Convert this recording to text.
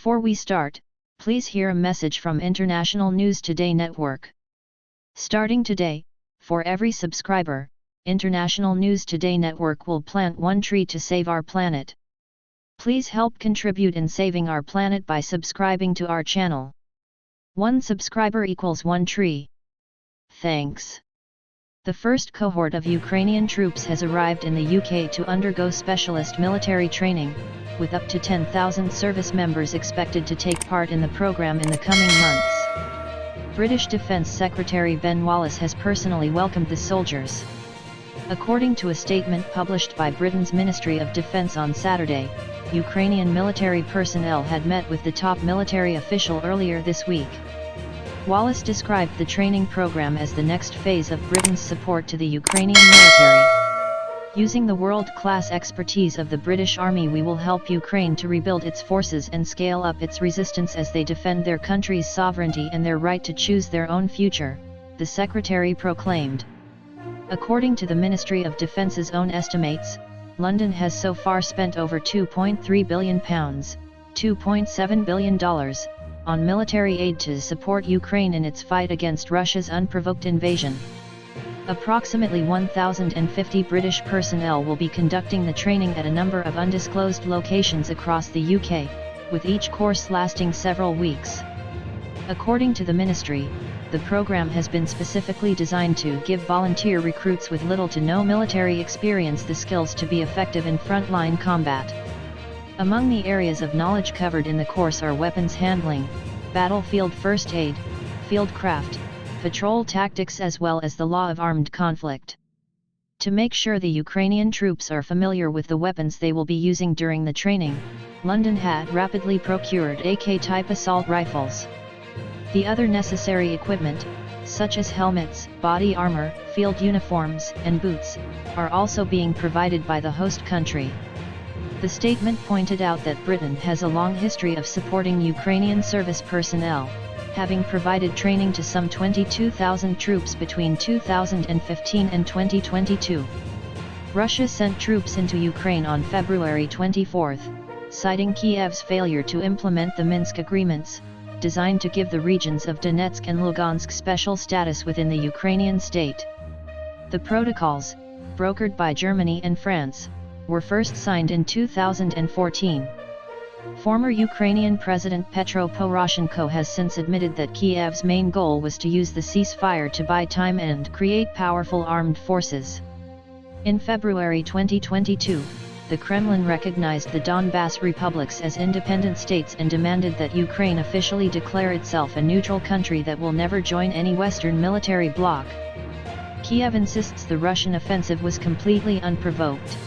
Before we start, please hear a message from International News Today Network. Starting today, for every subscriber, International News Today Network will plant one tree to save our planet. Please help contribute in saving our planet by subscribing to our channel. One subscriber equals one tree. Thanks. The first cohort of Ukrainian troops has arrived in the UK to undergo specialist military training, with up to 10,000 service members expected to take part in the program in the coming months. British Defence Secretary Ben Wallace has personally welcomed the soldiers. According to a statement published by Britain's Ministry of Defence on Saturday, Ukrainian military personnel had met with the top military official earlier this week. Wallace described the training program as the next phase of Britain's support to the Ukrainian military. Using the world-class expertise of the British Army, we will help Ukraine to rebuild its forces and scale up its resistance as they defend their country's sovereignty and their right to choose their own future, the Secretary proclaimed. According to the Ministry of Defence's own estimates, London has so far spent over £2.3 billion, $2.7 billion, on military aid to support Ukraine in its fight against Russia's unprovoked invasion. Approximately 1,050 British personnel will be conducting the training at a number of undisclosed locations across the UK, with each course lasting several weeks. According to the ministry, the program has been specifically designed to give volunteer recruits with little to no military experience the skills to be effective in frontline combat. Among the areas of knowledge covered in the course are weapons handling, battlefield first aid, fieldcraft, patrol tactics, as well as the law of armed conflict. To make sure the Ukrainian troops are familiar with the weapons they will be using during the training, London had rapidly procured AK-type assault rifles. The other necessary equipment, such as helmets, body armor, field uniforms, and boots, are also being provided by the host country. The statement pointed out that Britain has a long history of supporting Ukrainian service personnel, having provided training to some 22,000 troops between 2015 and 2022. Russia sent troops into Ukraine on February 24, citing Kiev's failure to implement the Minsk agreements, designed to give the regions of Donetsk and Lugansk special status within the Ukrainian state. The protocols, brokered by Germany and France, were first signed in 2014. Former Ukrainian President Petro Poroshenko has since admitted that Kiev's main goal was to use the ceasefire to buy time and create powerful armed forces. In February 2022, the Kremlin recognized the Donbas republics as independent states and demanded that Ukraine officially declare itself a neutral country that will never join any Western military bloc. Kiev insists the Russian offensive was completely unprovoked.